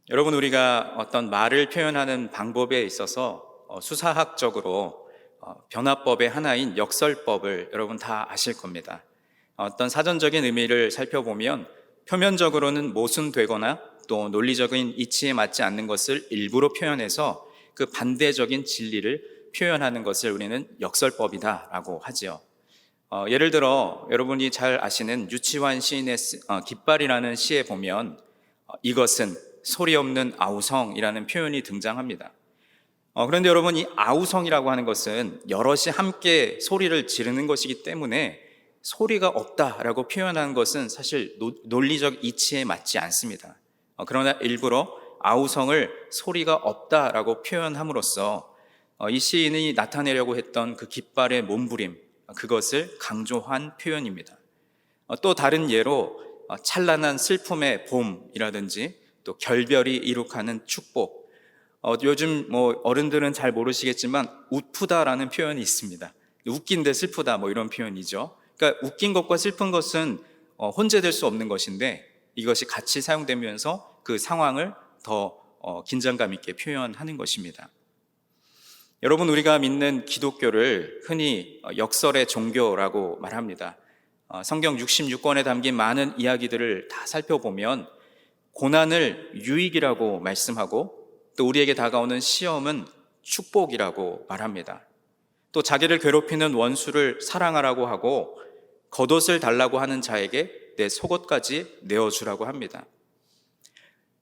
여러분, 우리가 어떤 말을 표현하는 방법에 있어서 수사학적으로 변화법의 하나인 역설법을 여러분 다 아실 겁니다. 어떤 사전적인 의미를 살펴보면 표면적으로는 모순되거나 또 논리적인 이치에 맞지 않는 것을 일부러 표현해서 그 반대적인 진리를 표현하는 것을 우리는 역설법이다라고 하지요. 예를 들어 여러분이 잘 아시는 유치환 시인의 깃발이라는 시에 보면 이것은 소리 없는 아우성이라는 표현이 등장합니다. 그런데 여러분, 이 아우성이라고 하는 것은 여럿이 함께 소리를 지르는 것이기 때문에 소리가 없다라고 표현하는 것은 사실 논리적 이치에 맞지 않습니다. 그러나 일부러 아우성을 소리가 없다라고 표현함으로써 이 시인이 나타내려고 했던 그 깃발의 몸부림, 그것을 강조한 표현입니다. 또 다른 예로 찬란한 슬픔의 봄이라든지 또 결별이 이룩하는 축복, 요즘 어른들은 잘 모르시겠지만 웃프다라는 표현이 있습니다. 웃긴데 슬프다 이런 표현이죠. 그러니까 웃긴 것과 슬픈 것은 혼재될 수 없는 것인데 이것이 같이 사용되면서 그 상황을 더 긴장감 있게 표현하는 것입니다. 여러분, 우리가 믿는 기독교를 흔히 역설의 종교라고 말합니다. 성경 66권에 담긴 많은 이야기들을 다 살펴보면 고난을 유익이라고 말씀하고 또 우리에게 다가오는 시험은 축복이라고 말합니다. 또 자기를 괴롭히는 원수를 사랑하라고 하고 겉옷을 달라고 하는 자에게 내 속옷까지 내어주라고 합니다.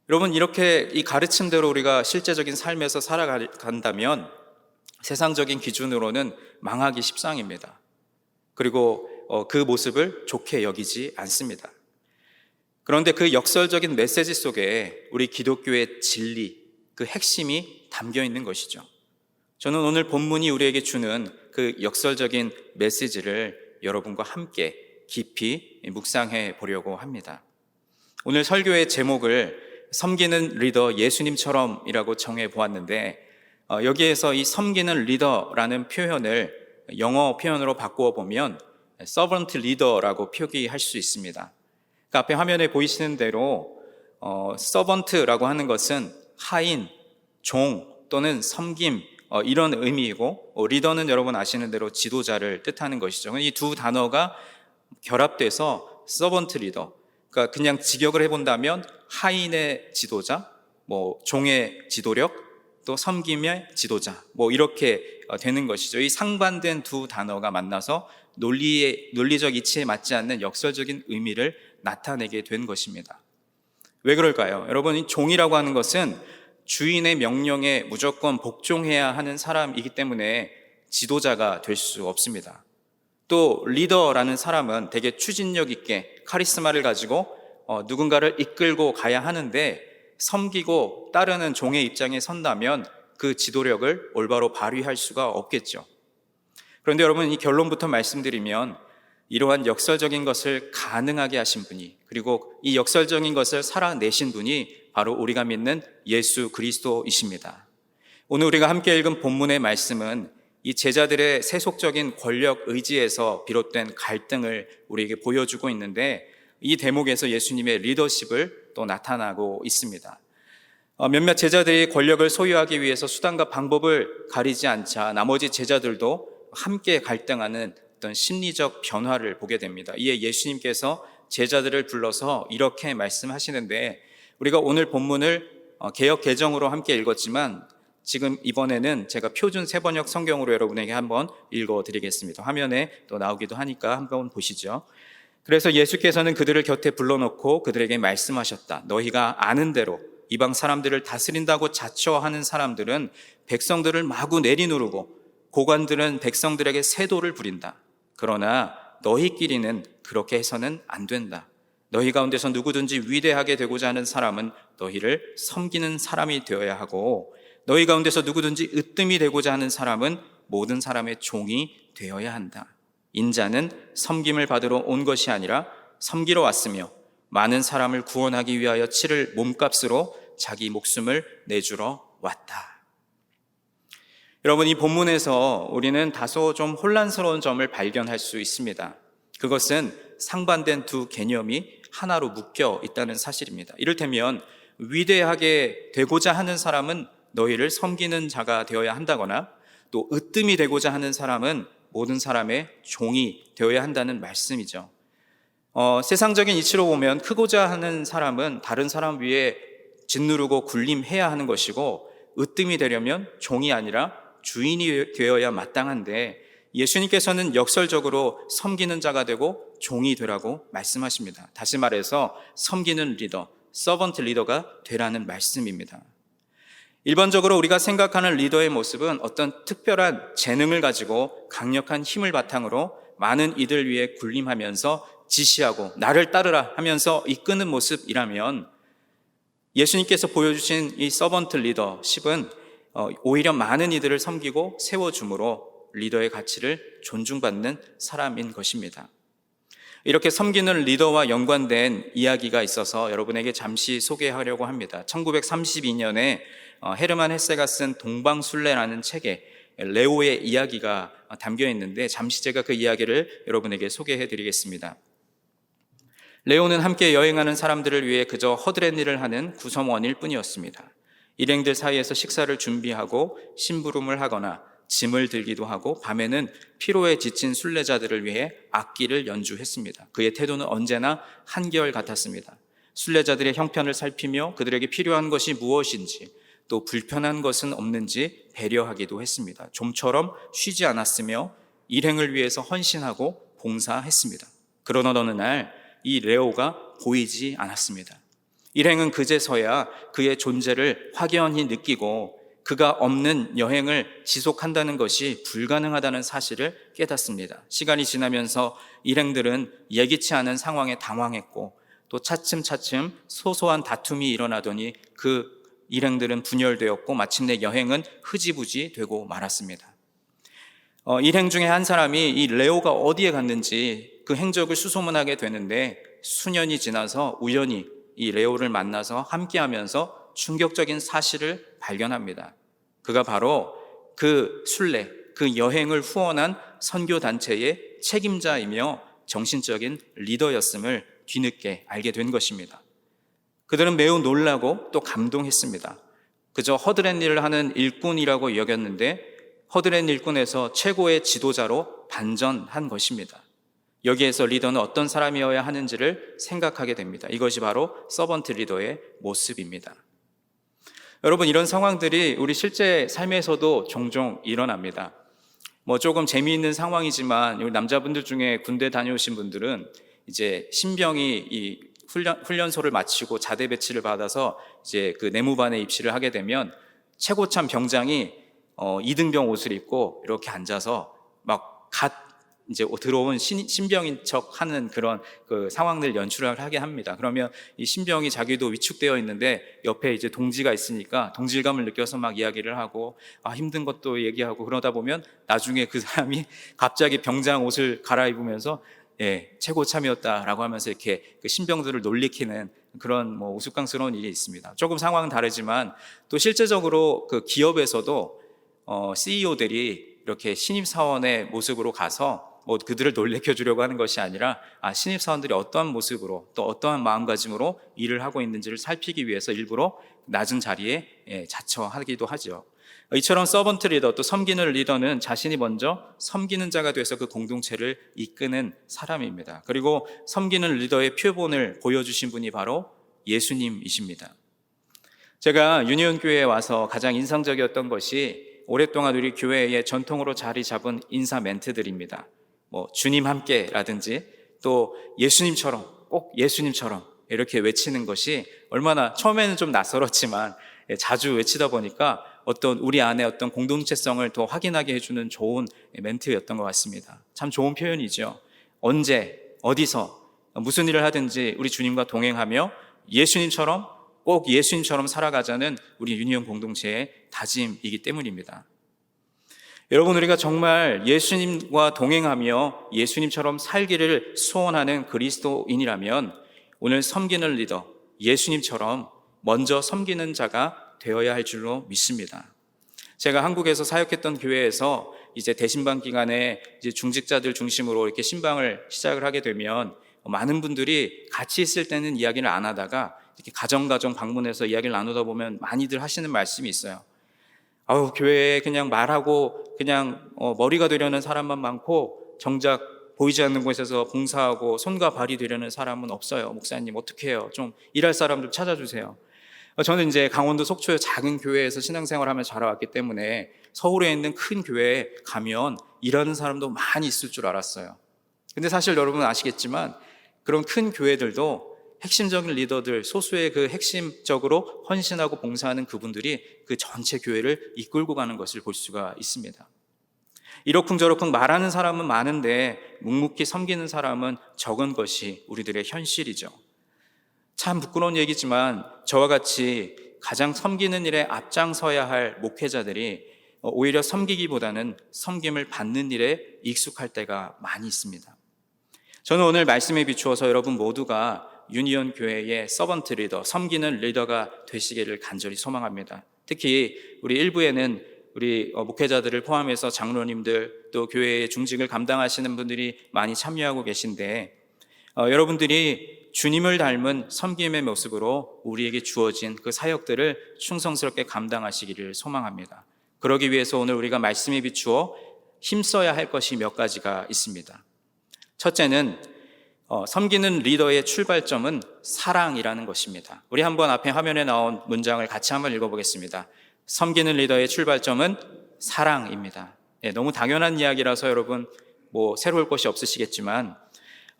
여러분, 이렇게 이 가르침대로 우리가 실제적인 삶에서 살아간다면 세상적인 기준으로는 망하기 십상입니다. 그리고 그 모습을 좋게 여기지 않습니다. 그런데 그 역설적인 메시지 속에 우리 기독교의 진리, 그 핵심이 담겨 있는 것이죠. 저는 오늘 본문이 우리에게 주는 그 역설적인 메시지를 여러분과 함께 깊이 묵상해 보려고 합니다. 오늘 설교의 제목을 섬기는 리더 예수님처럼이라고 정해 보았는데, 여기에서 이 섬기는 리더라는 표현을 영어 표현으로 바꾸어 보면 서번트 리더라고 표기할 수 있습니다. 그 앞에 화면에 보이시는 대로 서번트라고 하는 것은 하인, 종 또는 섬김 이런 의미이고, 리더는 여러분 아시는 대로 지도자를 뜻하는 것이죠. 이 두 단어가 결합돼서 서번트 리더, 그러니까 그냥 직역을 해본다면 하인의 지도자, 종의 지도력, 또 섬김의 지도자, 이렇게 되는 것이죠. 이 상반된 두 단어가 만나서 논리적 이치에 맞지 않는 역설적인 의미를 나타내게 된 것입니다. 왜 그럴까요? 여러분, 이 종이라고 하는 것은 주인의 명령에 무조건 복종해야 하는 사람이기 때문에 지도자가 될 수 없습니다. 또 리더라는 사람은 되게 추진력 있게 카리스마를 가지고 누군가를 이끌고 가야 하는데, 섬기고 따르는 종의 입장에 선다면 그 지도력을 올바로 발휘할 수가 없겠죠. 그런데 여러분, 이 결론부터 말씀드리면 이러한 역설적인 것을 가능하게 하신 분이, 그리고 이 역설적인 것을 살아내신 분이 바로 우리가 믿는 예수 그리스도이십니다. 오늘 우리가 함께 읽은 본문의 말씀은 이 제자들의 세속적인 권력 의지에서 비롯된 갈등을 우리에게 보여주고 있는데, 이 대목에서 예수님의 리더십을 또 나타나고 있습니다. 몇몇 제자들이 권력을 소유하기 위해서 수단과 방법을 가리지 않자 나머지 제자들도 함께 갈등하는 어떤 심리적 변화를 보게 됩니다. 이에 예수님께서 제자들을 불러서 이렇게 말씀하시는데, 우리가 오늘 본문을 개역 개정으로 함께 읽었지만 지금 이번에는 제가 표준 세번역 성경으로 여러분에게 한번 읽어드리겠습니다. 화면에 또 나오기도 하니까 한번 보시죠. 그래서 예수께서는 그들을 곁에 불러놓고 그들에게 말씀하셨다. 너희가 아는 대로 이방 사람들을 다스린다고 자처하는 사람들은 백성들을 마구 내리누르고 고관들은 백성들에게 세도를 부린다. 그러나 너희끼리는 그렇게 해서는 안 된다. 너희 가운데서 누구든지 위대하게 되고자 하는 사람은 너희를 섬기는 사람이 되어야 하고, 너희 가운데서 누구든지 으뜸이 되고자 하는 사람은 모든 사람의 종이 되어야 한다. 인자는 섬김을 받으러 온 것이 아니라 섬기러 왔으며 많은 사람을 구원하기 위하여 치를 몸값으로 자기 목숨을 내주러 왔다. 여러분, 이 본문에서 우리는 다소 좀 혼란스러운 점을 발견할 수 있습니다. 그것은 상반된 두 개념이 하나로 묶여 있다는 사실입니다. 이를테면 위대하게 되고자 하는 사람은 너희를 섬기는 자가 되어야 한다거나, 또 으뜸이 되고자 하는 사람은 모든 사람의 종이 되어야 한다는 말씀이죠. 세상적인 이치로 보면 크고자 하는 사람은 다른 사람 위에 짓누르고 군림해야 하는 것이고, 으뜸이 되려면 종이 아니라 주인이 되어야 마땅한데, 예수님께서는 역설적으로 섬기는 자가 되고 종이 되라고 말씀하십니다. 다시 말해서 섬기는 리더, 서번트 리더가 되라는 말씀입니다. 일반적으로 우리가 생각하는 리더의 모습은 어떤 특별한 재능을 가지고 강력한 힘을 바탕으로 많은 이들 위해 군림하면서 지시하고 나를 따르라 하면서 이끄는 모습이라면, 예수님께서 보여주신 이 서번트 리더십은 오히려 많은 이들을 섬기고 세워줌으로 리더의 가치를 존중받는 사람인 것입니다. 이렇게 섬기는 리더와 연관된 이야기가 있어서 여러분에게 잠시 소개하려고 합니다. 1932년에 헤르만 헤세가 쓴 동방순례라는 책에 레오의 이야기가 담겨 있는데, 잠시 제가 그 이야기를 여러분에게 소개해 드리겠습니다. 레오는 함께 여행하는 사람들을 위해 그저 허드렛 일을 하는 구성원일 뿐이었습니다. 일행들 사이에서 식사를 준비하고 심부름을 하거나 짐을 들기도 하고, 밤에는 피로에 지친 순례자들을 위해 악기를 연주했습니다. 그의 태도는 언제나 한결 같았습니다. 순례자들의 형편을 살피며 그들에게 필요한 것이 무엇인지, 또 불편한 것은 없는지 배려하기도 했습니다. 좀처럼 쉬지 않았으며 일행을 위해서 헌신하고 봉사했습니다. 그러나 어느 날 이 레오가 보이지 않았습니다. 일행은 그제서야 그의 존재를 확연히 느끼고, 그가 없는 여행을 지속한다는 것이 불가능하다는 사실을 깨닫습니다. 시간이 지나면서 일행들은 예기치 않은 상황에 당황했고, 또 차츰차츰 소소한 다툼이 일어나더니 그 일행들은 분열되었고, 마침내 여행은 흐지부지 되고 말았습니다. 일행 중에 한 사람이 이 레오가 어디에 갔는지 그 행적을 수소문하게 되는데, 수년이 지나서 우연히 이 레오를 만나서 함께하면서 충격적인 사실을 발견합니다. 그가 바로 그 순례, 그 여행을 후원한 선교단체의 책임자이며 정신적인 리더였음을 뒤늦게 알게 된 것입니다. 그들은 매우 놀라고 또 감동했습니다. 그저 허드렛 일을 하는 일꾼이라고 여겼는데, 허드렛 일꾼에서 최고의 지도자로 반전한 것입니다. 여기에서 리더는 어떤 사람이어야 하는지를 생각하게 됩니다. 이것이 바로 서번트 리더의 모습입니다. 여러분, 이런 상황들이 우리 실제 삶에서도 종종 일어납니다. 조금 재미있는 상황이지만, 우리 남자분들 중에 군대 다녀오신 분들은 이제 신병이 이 훈련소를 마치고 자대 배치를 받아서 이제 그 내무반에 입시를 하게 되면, 최고참 병장이 이등병 옷을 입고 이렇게 앉아서 막 이제 들어온 신병인 척 하는 그런 그 상황들 연출을 하게 합니다. 그러면 이 신병이 자기도 위축되어 있는데 옆에 이제 동지가 있으니까 동질감을 느껴서 막 이야기를 하고, 힘든 것도 얘기하고, 그러다 보면 나중에 그 사람이 갑자기 병장 옷을 갈아입으면서 최고참이었다라고 하면서 이렇게 그 신병들을 놀리키는 그런 우스꽝스러운 일이 있습니다. 조금 상황은 다르지만, 또 실제적으로 그 기업에서도 CEO들이 이렇게 신입사원의 모습으로 가서 그들을 놀래켜 주려고 하는 것이 아니라, 신입사원들이 어떠한 모습으로 또 어떠한 마음가짐으로 일을 하고 있는지를 살피기 위해서 일부러 낮은 자리에 자처하기도 하죠. 이처럼 서번트 리더, 또 섬기는 리더는 자신이 먼저 섬기는 자가 돼서 그 공동체를 이끄는 사람입니다. 그리고 섬기는 리더의 표본을 보여주신 분이 바로 예수님이십니다. 제가 유니온교회에 와서 가장 인상적이었던 것이, 오랫동안 우리 교회의 전통으로 자리 잡은 인사 멘트들입니다. 주님 함께라든지, 또 예수님처럼, 꼭 예수님처럼 이렇게 외치는 것이 얼마나 처음에는 좀 낯설었지만 자주 외치다 보니까 어떤 우리 안에 어떤 공동체성을 더 확인하게 해주는 좋은 멘트였던 것 같습니다. 참 좋은 표현이죠. 언제, 어디서, 무슨 일을 하든지 우리 주님과 동행하며 예수님처럼, 꼭 예수님처럼 살아가자는 우리 유니온 공동체의 다짐이기 때문입니다. 여러분, 우리가 정말 예수님과 동행하며 예수님처럼 살기를 소원하는 그리스도인이라면, 오늘 섬기는 리더, 예수님처럼 먼저 섬기는 자가 되어야 할 줄로 믿습니다. 제가 한국에서 사역했던 교회에서 이제 대신방 기간에 이제 중직자들 중심으로 이렇게 신방을 시작을 하게 되면, 많은 분들이 같이 있을 때는 이야기를 안 하다가 특히 가정 방문해서 이야기를 나누다 보면 많이들 하시는 말씀이 있어요. 아우, 교회에 그냥 말하고 그냥 머리가 되려는 사람만 많고 정작 보이지 않는 곳에서 봉사하고 손과 발이 되려는 사람은 없어요. 목사님 어떻게 해요? 좀 일할 사람 좀 찾아주세요. 저는 이제 강원도 속초의 작은 교회에서 신앙생활하며 자라왔기 때문에 서울에 있는 큰 교회에 가면 일하는 사람도 많이 있을 줄 알았어요. 근데 사실 여러분 아시겠지만 그런 큰 교회들도 핵심적인 리더들, 소수의 그 핵심적으로 헌신하고 봉사하는 그분들이 그 전체 교회를 이끌고 가는 것을 볼 수가 있습니다. 이러쿵저러쿵 말하는 사람은 많은데 묵묵히 섬기는 사람은 적은 것이 우리들의 현실이죠. 참 부끄러운 얘기지만 저와 같이 가장 섬기는 일에 앞장서야 할 목회자들이 오히려 섬기기보다는 섬김을 받는 일에 익숙할 때가 많이 있습니다. 저는 오늘 말씀에 비추어서 여러분 모두가 유니온 교회의 서번트 리더, 섬기는 리더가 되시기를 간절히 소망합니다. 특히 우리 일부에는 우리 목회자들을 포함해서 장로님들 또 교회의 중직을 감당하시는 분들이 많이 참여하고 계신데 여러분들이 주님을 닮은 섬김의 모습으로 우리에게 주어진 그 사역들을 충성스럽게 감당하시기를 소망합니다. 그러기 위해서 오늘 우리가 말씀에 비추어 힘써야 할 것이 몇 가지가 있습니다. 첫째는 섬기는 리더의 출발점은 사랑이라는 것입니다. 우리 한번 앞에 화면에 나온 문장을 같이 한번 읽어보겠습니다. 섬기는 리더의 출발점은 사랑입니다. 너무 당연한 이야기라서 여러분 새로울 것이 없으시겠지만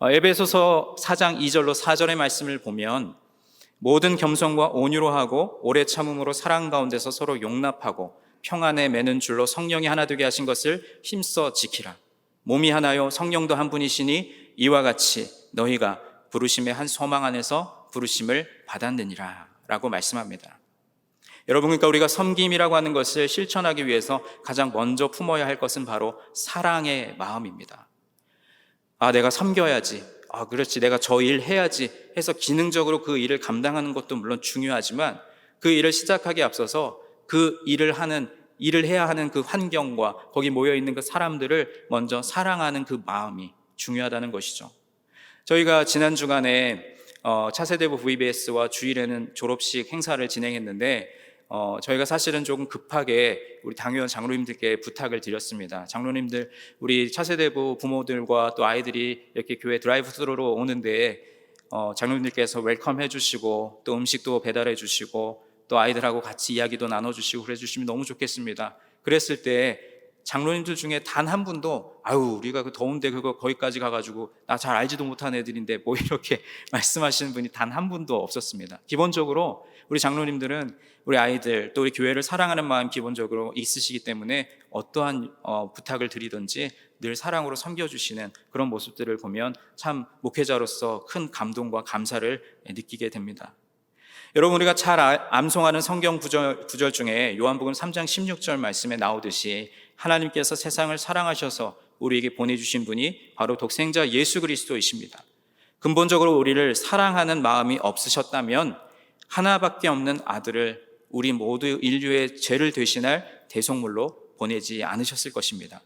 에베소서 4장 2절로 4절의 말씀을 보면 모든 겸손과 온유로 하고 오래 참음으로 사랑 가운데서 서로 용납하고 평안에 매는 줄로 성령이 하나 되게 하신 것을 힘써 지키라. 몸이 하나요 성령도 한 분이시니 이와 같이 너희가 부르심의 한 소망 안에서 부르심을 받았느니라 라고 말씀합니다. 여러분, 그러니까 우리가 섬김이라고 하는 것을 실천하기 위해서 가장 먼저 품어야 할 것은 바로 사랑의 마음입니다. 내가 섬겨야지, 그렇지, 내가 저 일 해야지 해서 기능적으로 그 일을 감당하는 것도 물론 중요하지만 그 일을 시작하기에 앞서서 그 일을 해야 하는 그 환경과 거기 모여있는 그 사람들을 먼저 사랑하는 그 마음이 중요하다는 것이죠. 저희가 지난 주간에 차세대부 VBS와 주일에는 졸업식 행사를 진행했는데 저희가 사실은 조금 급하게 우리 당회원 장로님들께 부탁을 드렸습니다. 장로님들, 우리 차세대부 부모들과 또 아이들이 이렇게 교회 드라이브스루로 오는데 장로님들께서 웰컴 해주시고 또 음식도 배달해 주시고 또 아이들하고 같이 이야기도 나눠주시고 그래 주시면 너무 좋겠습니다. 그랬을 때 장로님들 중에 단 한 분도 우리가 그 더운데 그거 거기까지 가가지고 나 잘 알지도 못한 애들인데 이렇게 말씀하시는 분이 단 한 분도 없었습니다. 기본적으로 우리 장로님들은 우리 아이들 또 우리 교회를 사랑하는 마음 기본적으로 있으시기 때문에 어떠한 부탁을 드리든지 늘 사랑으로 섬겨주시는 그런 모습들을 보면 참 목회자로서 큰 감동과 감사를 느끼게 됩니다. 여러분, 우리가 잘 암송하는 성경 구절 중에 요한복음 3장 16절 말씀에 나오듯이 하나님께서 세상을 사랑하셔서 우리에게 보내주신 분이 바로 독생자 예수 그리스도이십니다. 근본적으로 우리를 사랑하는 마음이 없으셨다면 하나밖에 없는 아들을 우리 모두 인류의 죄를 대신할 대속물로 보내지 않으셨을 것입니다.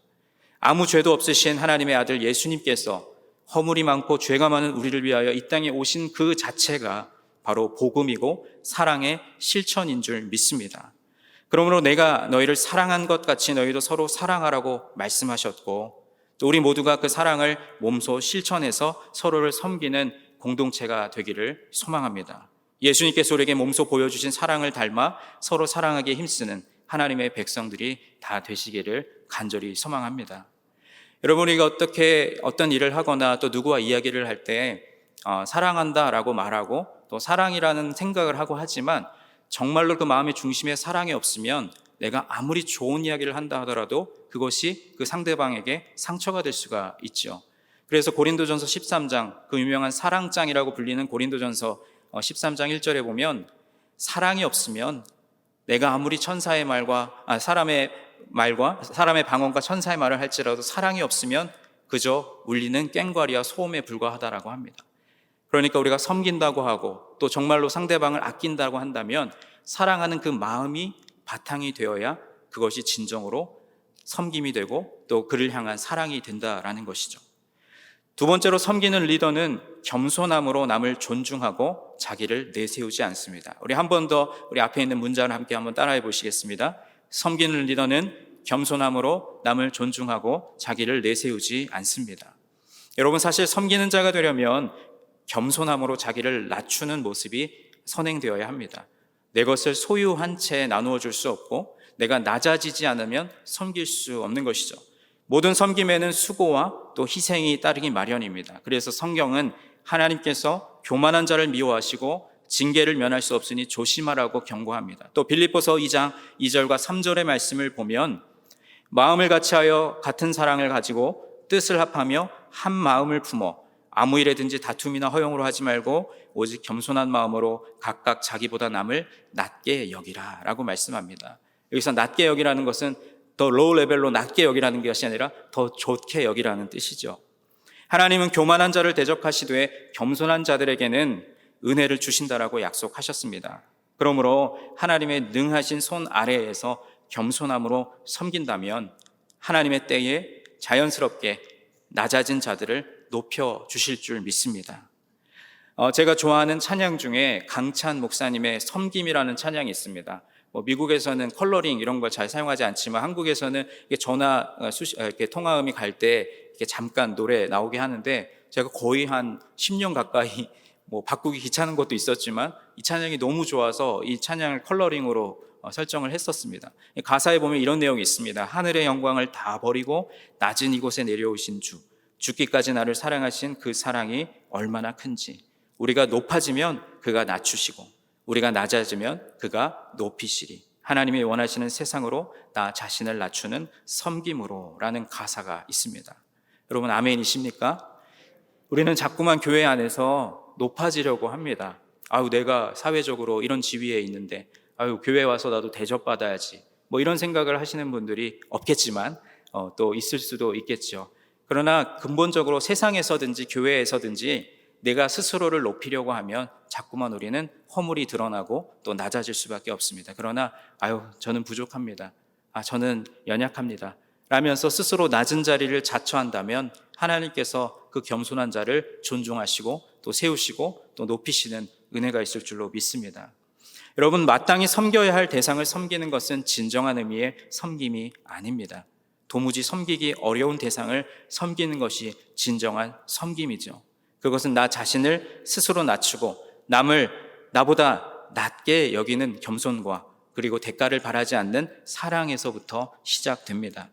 아무 죄도 없으신 하나님의 아들 예수님께서 허물이 많고 죄가 많은 우리를 위하여 이 땅에 오신 그 자체가 바로 복음이고 사랑의 실천인 줄 믿습니다. 그러므로 내가 너희를 사랑한 것 같이 너희도 서로 사랑하라고 말씀하셨고 또 우리 모두가 그 사랑을 몸소 실천해서 서로를 섬기는 공동체가 되기를 소망합니다. 예수님께서 우리에게 몸소 보여주신 사랑을 닮아 서로 사랑하기에 힘쓰는 하나님의 백성들이 다 되시기를 간절히 소망합니다. 여러분, 우리가 어떤 일을 하거나 또 누구와 이야기를 할 때 사랑한다라고 말하고 또 사랑이라는 생각을 하고 하지만 정말로 그 마음의 중심에 사랑이 없으면 내가 아무리 좋은 이야기를 한다 하더라도 그것이 그 상대방에게 상처가 될 수가 있죠. 그래서 고린도전서 13장, 그 유명한 사랑장이라고 불리는 고린도전서 13장 1절에 보면 사랑이 없으면 내가 아무리 천사의 말과 사람의 방언과 천사의 말을 할지라도 사랑이 없으면 그저 울리는 꽹과리와 소음에 불과하다라고 합니다. 그러니까 우리가 섬긴다고 하고 또 정말로 상대방을 아낀다고 한다면 사랑하는 그 마음이 바탕이 되어야 그것이 진정으로 섬김이 되고 또 그를 향한 사랑이 된다라는 것이죠. 두 번째로 섬기는 리더는 겸손함으로 남을 존중하고 자기를 내세우지 않습니다. 우리 한 번 더 우리 앞에 있는 문장을 함께 한번 따라해 보시겠습니다. 섬기는 리더는 겸손함으로 남을 존중하고 자기를 내세우지 않습니다. 여러분, 사실 섬기는 자가 되려면 겸손함으로 자기를 낮추는 모습이 선행되어야 합니다. 내 것을 소유한 채 나누어 줄 수 없고 내가 낮아지지 않으면 섬길 수 없는 것이죠. 모든 섬김에는 수고와 또 희생이 따르기 마련입니다. 그래서 성경은 하나님께서 교만한 자를 미워하시고 징계를 면할 수 없으니 조심하라고 경고합니다. 또 빌립보서 2장 2절과 3절의 말씀을 보면 마음을 같이하여 같은 사랑을 가지고 뜻을 합하며 한 마음을 품어 아무 일에든지 다툼이나 허용으로 하지 말고 오직 겸손한 마음으로 각각 자기보다 남을 낮게 여기라 라고 말씀합니다. 여기서 낮게 여기라는 것은 더 로우 레벨로 낮게 여기라는 것이 아니라 더 좋게 여기라는 뜻이죠. 하나님은 교만한 자를 대적하시되 겸손한 자들에게는 은혜를 주신다라고 약속하셨습니다. 그러므로 하나님의 능하신 손 아래에서 겸손함으로 섬긴다면 하나님의 때에 자연스럽게 낮아진 자들을 높여주실 줄 믿습니다. 제가 좋아하는 찬양 중에 강찬 목사님의 섬김이라는 찬양이 있습니다. 미국에서는 컬러링 이런 걸 잘 사용하지 않지만 한국에서는 이렇게 통화음이 갈 때 잠깐 노래 나오게 하는데 제가 거의 한 10년 가까이 바꾸기 귀찮은 것도 있었지만 이 찬양이 너무 좋아서 이 찬양을 컬러링으로 설정을 했었습니다. 가사에 보면 이런 내용이 있습니다. 하늘의 영광을 다 버리고 낮은 이곳에 내려오신 주, 죽기까지 나를 사랑하신 그 사랑이 얼마나 큰지, 우리가 높아지면 그가 낮추시고 우리가 낮아지면 그가 높이시리. 하나님이 원하시는 세상으로 나 자신을 낮추는 섬김으로 라는 가사가 있습니다. 여러분, 아멘이십니까? 우리는 자꾸만 교회 안에서 높아지려고 합니다. 내가 사회적으로 이런 지위에 있는데 교회 와서 나도 대접받아야지, 이런 생각을 하시는 분들이 없겠지만 또 있을 수도 있겠죠. 그러나 근본적으로 세상에서든지 교회에서든지 내가 스스로를 높이려고 하면 자꾸만 우리는 허물이 드러나고 또 낮아질 수밖에 없습니다. 그러나 저는 부족합니다. 저는 연약합니다 라면서 스스로 낮은 자리를 자처한다면 하나님께서 그 겸손한 자를 존중하시고 또 세우시고 또 높이시는 은혜가 있을 줄로 믿습니다. 여러분, 마땅히 섬겨야 할 대상을 섬기는 것은 진정한 의미의 섬김이 아닙니다. 도무지 섬기기 어려운 대상을 섬기는 것이 진정한 섬김이죠. 그것은 나 자신을 스스로 낮추고 남을 나보다 낮게 여기는 겸손과 그리고 대가를 바라지 않는 사랑에서부터 시작됩니다.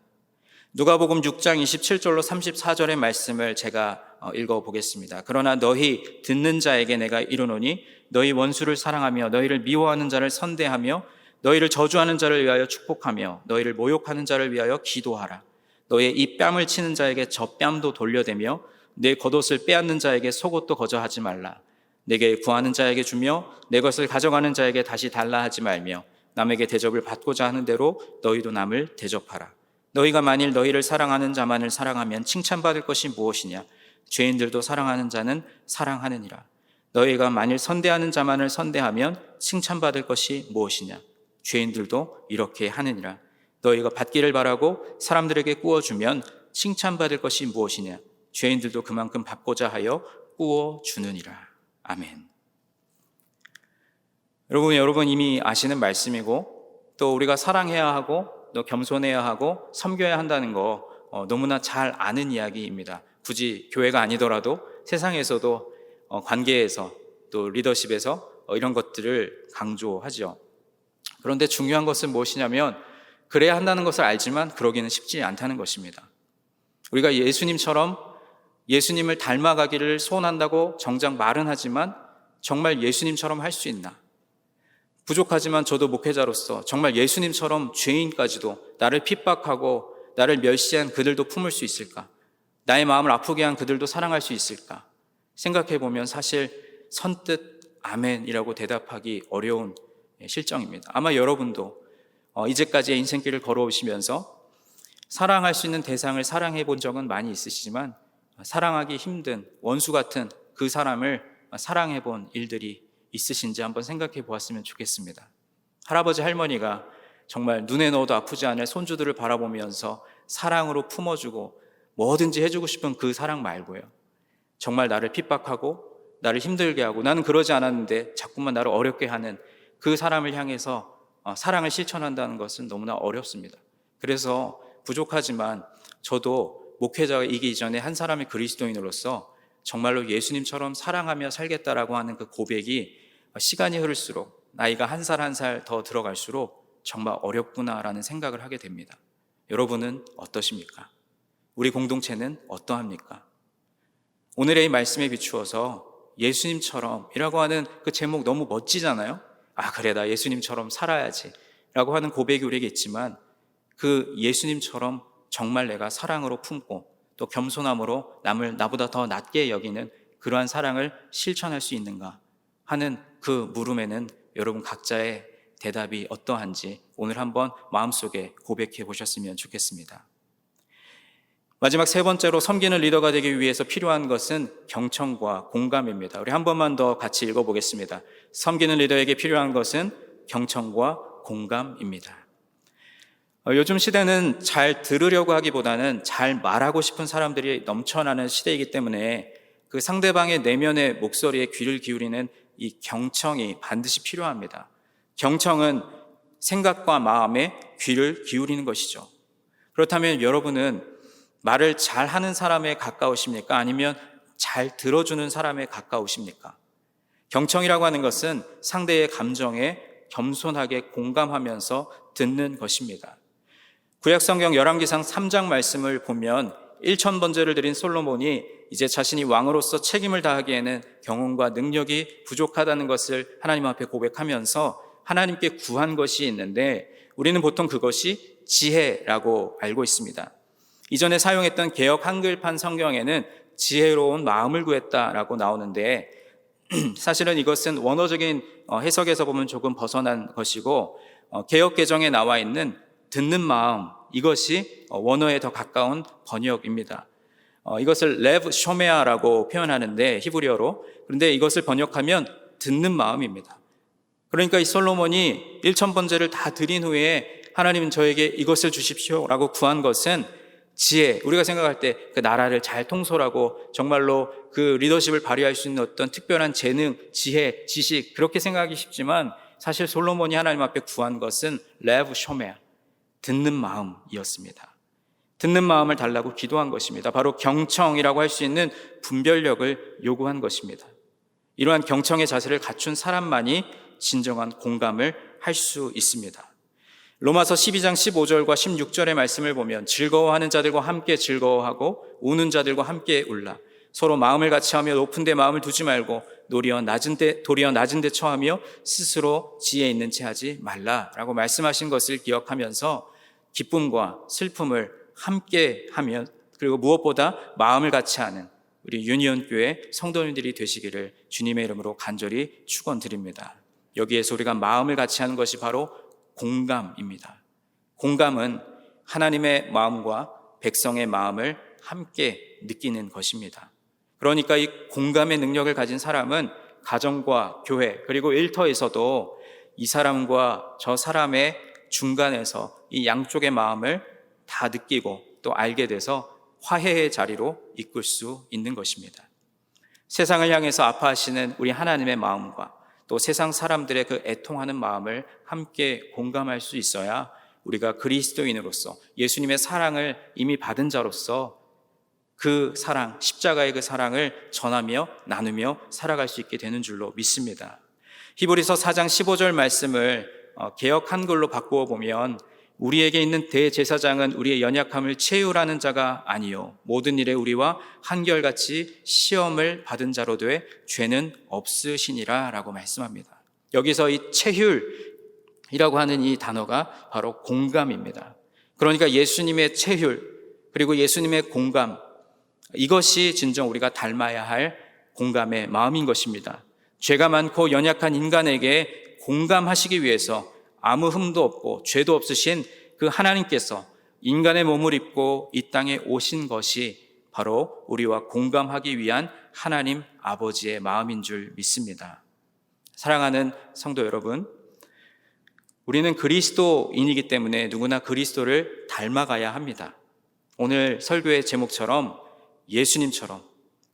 누가복음 6장 27절로 34절의 말씀을 제가 읽어보겠습니다. 그러나 너희 듣는 자에게 내가 이르노니 너희 원수를 사랑하며 너희를 미워하는 자를 선대하며 너희를 저주하는 자를 위하여 축복하며 너희를 모욕하는 자를 위하여 기도하라. 너의 이 뺨을 치는 자에게 저 뺨도 돌려대며 내 겉옷을 빼앗는 자에게 속옷도 거저하지 말라. 내게 구하는 자에게 주며 내 것을 가져가는 자에게 다시 달라 하지 말며 남에게 대접을 받고자 하는 대로 너희도 남을 대접하라. 너희가 만일 너희를 사랑하는 자만을 사랑하면 칭찬받을 것이 무엇이냐? 죄인들도 사랑하는 자는 사랑하느니라. 너희가 만일 선대하는 자만을 선대하면 칭찬받을 것이 무엇이냐? 죄인들도 이렇게 하느니라. 너희가 받기를 바라고 사람들에게 꾸어주면 칭찬받을 것이 무엇이냐? 죄인들도 그만큼 받고자 하여 꾸어주느니라. 아멘. 여러분 이미 아시는 말씀이고 또 우리가 사랑해야 하고 또 겸손해야 하고 섬겨야 한다는 거 너무나 잘 아는 이야기입니다. 굳이 교회가 아니더라도 세상에서도 관계에서 또 리더십에서 이런 것들을 강조하죠. 그런데 중요한 것은 무엇이냐면 그래야 한다는 것을 알지만 그러기는 쉽지 않다는 것입니다. 우리가 예수님을 닮아가기를 소원한다고 정작 말은 하지만 정말 예수님처럼 할 수 있나? 부족하지만 저도 목회자로서 정말 예수님처럼 죄인까지도 나를 핍박하고 나를 멸시한 그들도 품을 수 있을까? 나의 마음을 아프게 한 그들도 사랑할 수 있을까? 생각해보면 사실 선뜻 아멘이라고 대답하기 어려운 실정입니다. 아마 여러분도 이제까지의 인생길을 걸어오시면서 사랑할 수 있는 대상을 사랑해 본 적은 많이 있으시지만 사랑하기 힘든 원수 같은 그 사람을 사랑해 본 일들이 있으신지 한번 생각해 보았으면 좋겠습니다. 할아버지 할머니가 정말 눈에 넣어도 아프지 않을 손주들을 바라보면서 사랑으로 품어주고 뭐든지 해주고 싶은 그 사랑 말고요, 정말 나를 핍박하고 나를 힘들게 하고 나는 그러지 않았는데 자꾸만 나를 어렵게 하는 그 사람을 향해서 사랑을 실천한다는 것은 너무나 어렵습니다. 그래서 부족하지만 저도 목회자이기 이전에 한 사람의 그리스도인으로서 정말로 예수님처럼 사랑하며 살겠다라고 하는 그 고백이 시간이 흐를수록 나이가 한 살 한 살 더 들어갈수록 정말 어렵구나라는 생각을 하게 됩니다. 여러분은 어떠십니까? 우리 공동체는 어떠합니까? 오늘의 이 말씀에 비추어서 예수님처럼 이라고 하는 그 제목 너무 멋지잖아요. 그래, 나 예수님처럼 살아야지 라고 하는 고백이 우리에게 있지만 그 예수님처럼 정말 내가 사랑으로 품고 또 겸손함으로 남을 나보다 더 낮게 여기는 그러한 사랑을 실천할 수 있는가 하는 그 물음에는 여러분 각자의 대답이 어떠한지 오늘 한번 마음속에 고백해 보셨으면 좋겠습니다. 마지막 세 번째로 섬기는 리더가 되기 위해서 필요한 것은 경청과 공감입니다. 우리 한 번만 더 같이 읽어보겠습니다. 섬기는 리더에게 필요한 것은 경청과 공감입니다. 요즘 시대는 잘 들으려고 하기보다는 잘 말하고 싶은 사람들이 넘쳐나는 시대이기 때문에 그 상대방의 내면의 목소리에 귀를 기울이는 이 경청이 반드시 필요합니다. 경청은 생각과 마음에 귀를 기울이는 것이죠. 그렇다면 여러분은 말을 잘하는 사람에 가까우십니까? 아니면 잘 들어주는 사람에 가까우십니까? 경청이라고 하는 것은 상대의 감정에 겸손하게 공감하면서 듣는 것입니다. 구약성경 열왕기상 3장 말씀을 보면 1000번제를 드린 솔로몬이 이제 자신이 왕으로서 책임을 다하기에는 경험과 능력이 부족하다는 것을 하나님 앞에 고백하면서 하나님께 구한 것이 있는데 우리는 보통 그것이 지혜라고 알고 있습니다. 이전에 사용했던 개역 한글판 성경에는 지혜로운 마음을 구했다라고 나오는데 사실은 이것은 원어적인 해석에서 보면 조금 벗어난 것이고 개역 개정에 나와 있는 듣는 마음, 이것이 원어에 더 가까운 번역입니다. 이것을 레브 쇼메아라고 표현하는데 히브리어로, 그런데 이것을 번역하면 듣는 마음입니다. 그러니까 이 솔로몬이 1000번제를 다 드린 후에 하나님은 저에게 이것을 주십시오 라고 구한 것은 지혜, 우리가 생각할 때 그 나라를 잘 통솔하고 정말로 그 리더십을 발휘할 수 있는 어떤 특별한 재능, 지혜, 지식, 그렇게 생각하기 쉽지만 사실 솔로몬이 하나님 앞에 구한 것은 레브 쇼메아, 듣는 마음이었습니다. 듣는 마음을 달라고 기도한 것입니다. 바로 경청이라고 할 수 있는 분별력을 요구한 것입니다. 이러한 경청의 자세를 갖춘 사람만이 진정한 공감을 할 수 있습니다. 로마서 12장 15절과 16절의 말씀을 보면 즐거워하는 자들과 함께 즐거워하고 우는 자들과 함께 울라. 서로 마음을 같이하며 높은 데 마음을 두지 말고 도리어 낮은 데 처하며 스스로 지혜 있는 채 하지 말라라고 말씀하신 것을 기억하면서 기쁨과 슬픔을 함께 하면, 그리고 무엇보다 마음을 같이 하는 우리 유니온교회 성도님들이 되시기를 주님의 이름으로 간절히 축원드립니다. 여기에서 우리가 마음을 같이 하는 것이 바로 공감입니다. 공감은 하나님의 마음과 백성의 마음을 함께 느끼는 것입니다. 그러니까 이 공감의 능력을 가진 사람은 가정과 교회 그리고 일터에서도 이 사람과 저 사람의 중간에서 이 양쪽의 마음을 다 느끼고 또 알게 돼서 화해의 자리로 이끌 수 있는 것입니다. 세상을 향해서 아파하시는 우리 하나님의 마음과 또 세상 사람들의 그 애통하는 마음을 함께 공감할 수 있어야 우리가 그리스도인으로서 예수님의 사랑을 이미 받은 자로서 그 사랑, 십자가의 그 사랑을 전하며 나누며 살아갈 수 있게 되는 줄로 믿습니다. 히브리서 4장 15절 말씀을 개역 한글로 바꾸어 보면 우리에게 있는 대제사장은 우리의 연약함을 채우라는 자가 아니요 모든 일에 우리와 한결같이 시험을 받은 자로 돼 죄는 없으시니라 라고 말씀합니다. 여기서 이 체휼이라고 하는 이 단어가 바로 공감입니다. 그러니까 예수님의 체휼 그리고 예수님의 공감, 이것이 진정 우리가 닮아야 할 공감의 마음인 것입니다. 죄가 많고 연약한 인간에게 공감하시기 위해서 아무 흠도 없고 죄도 없으신 그 하나님께서 인간의 몸을 입고 이 땅에 오신 것이 바로 우리와 공감하기 위한 하나님 아버지의 마음인 줄 믿습니다. 사랑하는 성도 여러분, 우리는 그리스도인이기 때문에 누구나 그리스도를 닮아가야 합니다. 오늘 설교의 제목처럼 예수님처럼,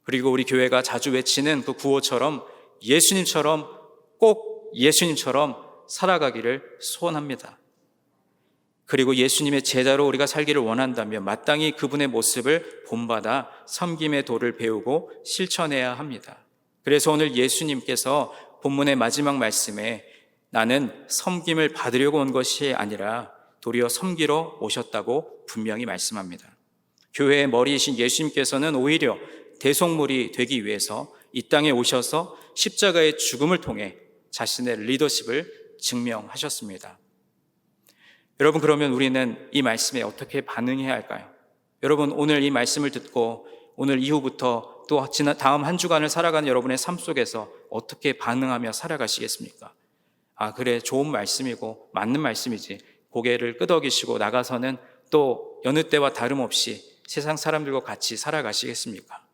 그리고 우리 교회가 자주 외치는 그 구호처럼 예수님처럼, 꼭 예수님처럼 살아가기를 소원합니다. 그리고 예수님의 제자로 우리가 살기를 원한다면 마땅히 그분의 모습을 본받아 섬김의 도를 배우고 실천해야 합니다. 그래서 오늘 예수님께서 본문의 마지막 말씀에 나는 섬김을 받으려고 온 것이 아니라 도리어 섬기러 오셨다고 분명히 말씀합니다. 교회의 머리이신 예수님께서는 오히려 대속물이 되기 위해서 이 땅에 오셔서 십자가의 죽음을 통해 자신의 리더십을 증명하셨습니다. 여러분, 그러면 우리는 이 말씀에 어떻게 반응해야 할까요? 여러분, 오늘 이 말씀을 듣고 오늘 이후부터 또 다음 한 주간을 살아가는 여러분의 삶 속에서 어떻게 반응하며 살아가시겠습니까? 아, 그래, 좋은 말씀이고 맞는 말씀이지. 고개를 끄덕이시고 나가서는 또 여느 때와 다름없이 세상 사람들과 같이 살아가시겠습니까?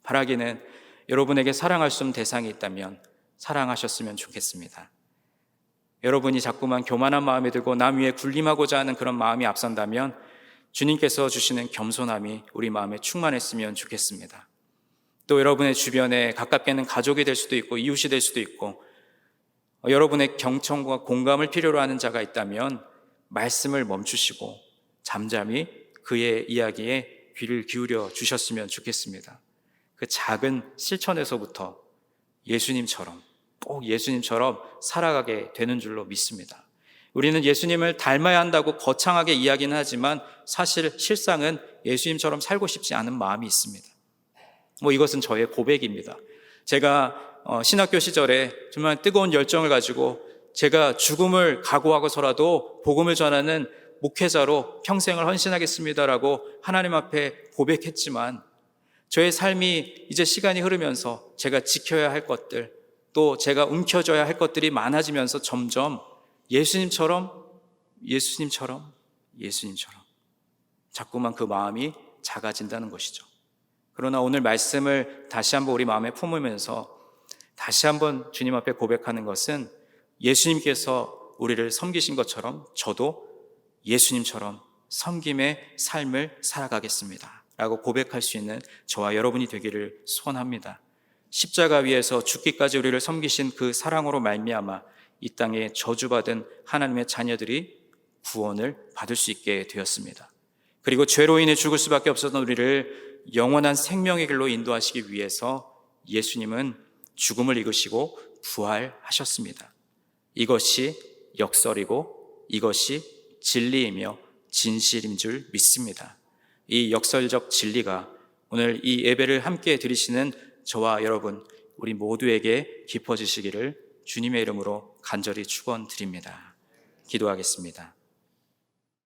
바라기는 여러분에게 사랑할 수 없는 대상이 있다면 사랑하셨으면 좋겠습니다. 여러분이 자꾸만 교만한 마음이 들고 남 위에 군림하고자 하는 그런 마음이 앞선다면 주님께서 주시는 겸손함이 우리 마음에 충만했으면 좋겠습니다. 또 여러분의 주변에 가깝게는 가족이 될 수도 있고 이웃이 될 수도 있고 여러분의 경청과 공감을 필요로 하는 자가 있다면 말씀을 멈추시고 잠잠히 그의 이야기에 귀를 기울여 주셨으면 좋겠습니다. 그 작은 실천에서부터 예수님처럼, 꼭 예수님처럼 살아가게 되는 줄로 믿습니다. 우리는 예수님을 닮아야 한다고 거창하게 이야기는 하지만 사실 실상은 예수님처럼 살고 싶지 않은 마음이 있습니다. 이것은 저의 고백입니다. 제가 신학교 시절에 정말 뜨거운 열정을 가지고 제가 죽음을 각오하고서라도 복음을 전하는 목회자로 평생을 헌신하겠습니다라고 하나님 앞에 고백했지만 저의 삶이 이제 시간이 흐르면서 제가 지켜야 할 것들, 또 제가 움켜줘야 할 것들이 많아지면서 점점 예수님처럼 자꾸만 그 마음이 작아진다는 것이죠. 그러나 오늘 말씀을 다시 한번 우리 마음에 품으면서 다시 한번 주님 앞에 고백하는 것은 예수님께서 우리를 섬기신 것처럼 저도 예수님처럼 섬김의 삶을 살아가겠습니다 라고 고백할 수 있는 저와 여러분이 되기를 소원합니다. 십자가 위에서 죽기까지 우리를 섬기신 그 사랑으로 말미암아 이 땅에 저주받은 하나님의 자녀들이 구원을 받을 수 있게 되었습니다. 그리고 죄로 인해 죽을 수밖에 없었던 우리를 영원한 생명의 길로 인도하시기 위해서 예수님은 죽음을 이기시고 부활하셨습니다. 이것이 역설이고 이것이 진리이며 진실인 줄 믿습니다. 이 역설적 진리가 오늘 이 예배를 함께 드리시는 저와 여러분, 우리 모두에게 깊어지시기를 주님의 이름으로 간절히 축원드립니다. 기도하겠습니다.